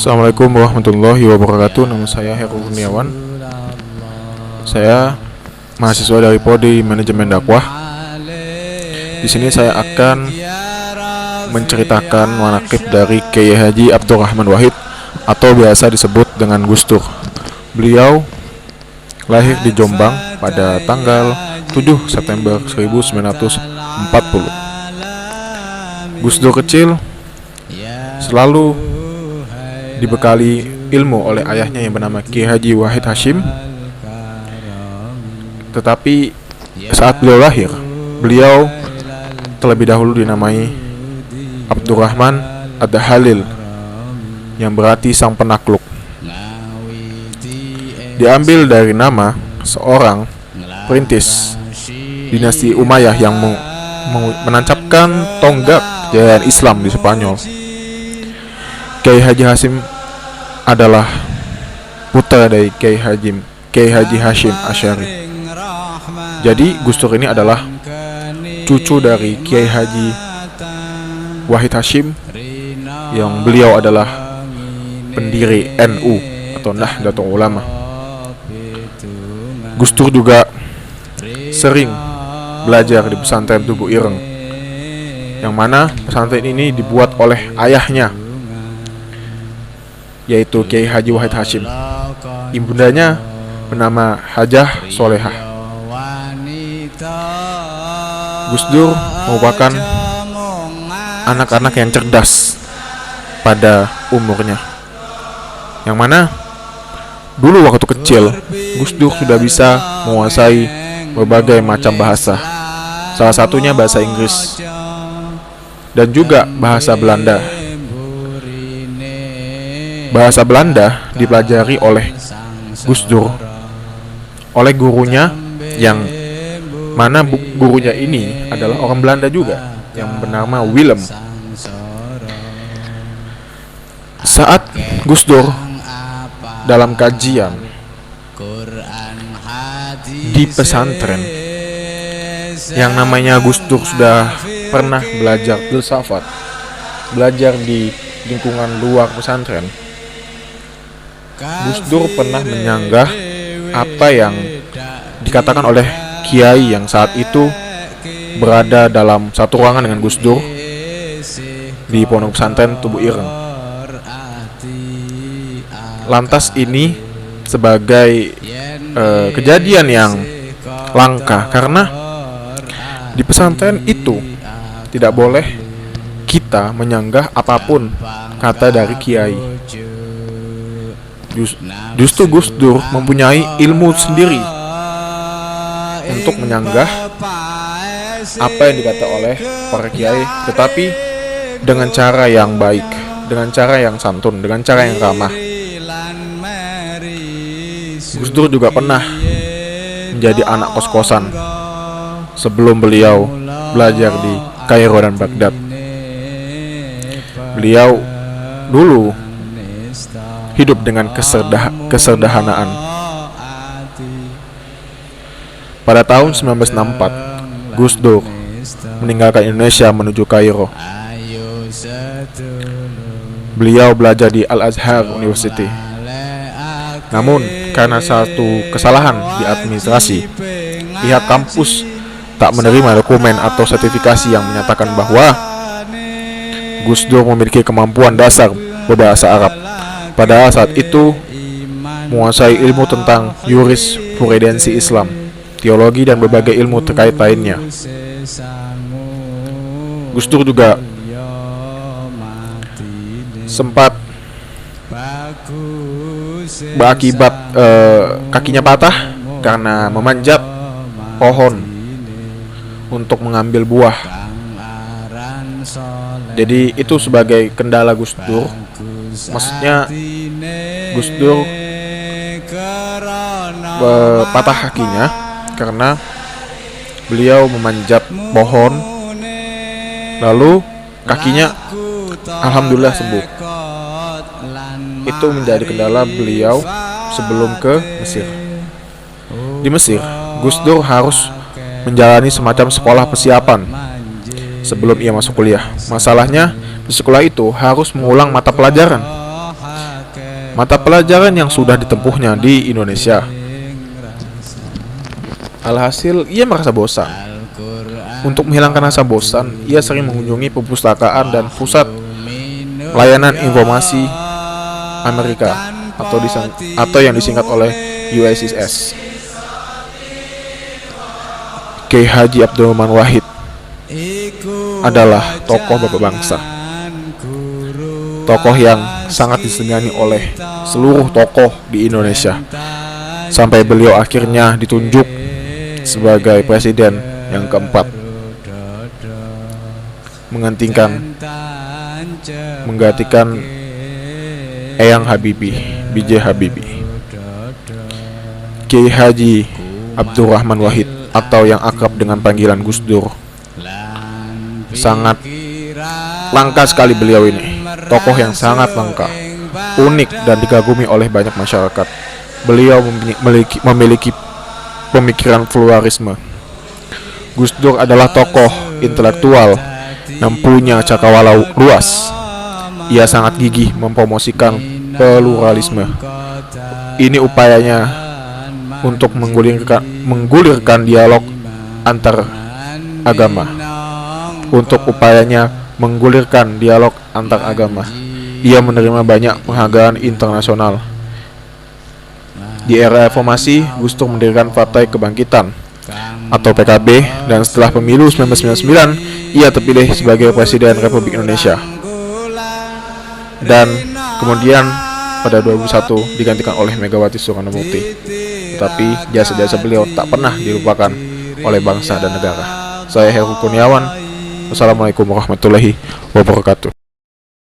Assalamualaikum warahmatullahi wabarakatuh. Nama saya Heru Kurniawan. Saya mahasiswa dari Prodi Manajemen Dakwah. Di sini saya akan menceritakan manaqib dari Kiai Haji Abdurrahman Wahid atau biasa disebut dengan Gus Dur. Beliau lahir di Jombang pada tanggal 7 September 1940. Gus Dur kecil selalu dibekali ilmu oleh ayahnya yang bernama Kiai Haji Wahid Hashim. Tetapi saat beliau lahir, beliau terlebih dahulu dinamai Abdurrahman Ad-Halil, yang berarti sang penakluk. Diambil dari nama seorang perintis dinasti Umayyah yang menancapkan tonggak kejayaan Islam di Spanyol. Kiai Haji Hashim adalah putra dari Kiai Haji Hashim Asy'ari. Jadi Gus Dur ini adalah cucu dari Kiai Haji Wahid Hashim, yang beliau adalah pendiri NU atau Nahdlatul Ulama. Gus Dur juga sering belajar di pesantren Tugu Ireng, yang mana pesantren ini dibuat oleh ayahnya, yaitu Kiai Haji Wahid Hashim. Ibundanya bernama Hajah Solehah. Gus Dur merupakan anak-anak yang cerdas pada umurnya, yang mana dulu waktu kecil Gus Dur sudah bisa menguasai berbagai macam bahasa, salah satunya bahasa Inggris dan juga bahasa Belanda. Bahasa Belanda dipelajari oleh Gus Dur oleh gurunya, yang mana gurunya ini adalah orang Belanda juga, yang bernama Willem. Saat Gus Dur dalam kajian di pesantren, yang namanya Gus Dur sudah pernah belajar filsafat, belajar di lingkungan luar pesantren, Gus Dur pernah menyanggah apa yang dikatakan oleh kiai yang saat itu berada dalam satu ruangan dengan Gus Dur di pondok pesantren Tugu Ireng. Lantas ini sebagai kejadian yang langka, karena di pesantren itu tidak boleh kita menyanggah apapun kata dari kiai. Justru Gus Dur mempunyai ilmu sendiri untuk menyanggah apa yang dikata oleh para kiai, tetapi dengan cara yang baik, dengan cara yang santun, dengan cara yang ramah. Gus Dur juga pernah menjadi anak kos-kosan sebelum beliau belajar di Kairo dan Baghdad. Beliau dulu hidup dengan kesederhanaan. Pada tahun 1964, Gus Dur meninggalkan Indonesia menuju Kairo. Beliau belajar di Al-Azhar University. Namun, karena satu kesalahan di administrasi, pihak kampus tak menerima dokumen atau sertifikasi yang menyatakan bahwa Gus Dur memiliki kemampuan dasar berbahasa Arab. Padahal saat itu menguasai ilmu tentang jurisprudensi Islam, teologi, dan berbagai ilmu terkait lainnya. Gus Dur juga sempat berakibat kakinya patah karena memanjat pohon untuk mengambil buah. Jadi itu sebagai kendala Gus Dur. Maksudnya Gus Dur patah kakinya karena beliau memanjat pohon, lalu kakinya alhamdulillah sembuh. Itu menjadi kendala beliau sebelum ke Mesir. Di Mesir, Gus Dur harus menjalani semacam sekolah persiapan sebelum ia masuk kuliah. Masalahnya, di sekolah itu harus mengulang mata pelajaran mata pelajaran yang sudah ditempuhnya di Indonesia. Alhasil, ia merasa bosan. Untuk menghilangkan rasa bosan, ia sering mengunjungi perpustakaan dan pusat layanan informasi Amerika atau yang disingkat oleh USIS. Kiai Haji Abdurrahman Wahid adalah tokoh bapak bangsa, tokoh yang sangat disegani oleh seluruh tokoh di Indonesia, sampai beliau akhirnya ditunjuk sebagai presiden yang keempat, menggantikan Eyang Habibie, B.J. Habibie. Kiai Haji Abdurrahman Wahid atau yang akrab dengan panggilan Gus Dur, sangat langka sekali beliau ini. Tokoh yang sangat langka, unik dan dikagumi oleh banyak masyarakat. Beliau memiliki pemikiran pluralisme. Gus Dur adalah tokoh intelektual yang punya cakrawala luas. Ia sangat gigih mempromosikan pluralisme. Ini upayanya untuk menggulirkan dialog antar agama. Ia menerima banyak penghargaan internasional. Di era reformasi, Gus Dur mendirikan Partai Kebangkitan atau PKB, dan setelah pemilu 1999, ia terpilih sebagai Presiden Republik Indonesia. Dan kemudian pada 2001 digantikan oleh Megawati Soekarno-Putri. Tetapi jasa-jasa beliau tak pernah dilupakan oleh bangsa dan negara. Saya Heru Kurniawan. Wassalamualaikum warahmatullahi wabarakatuh.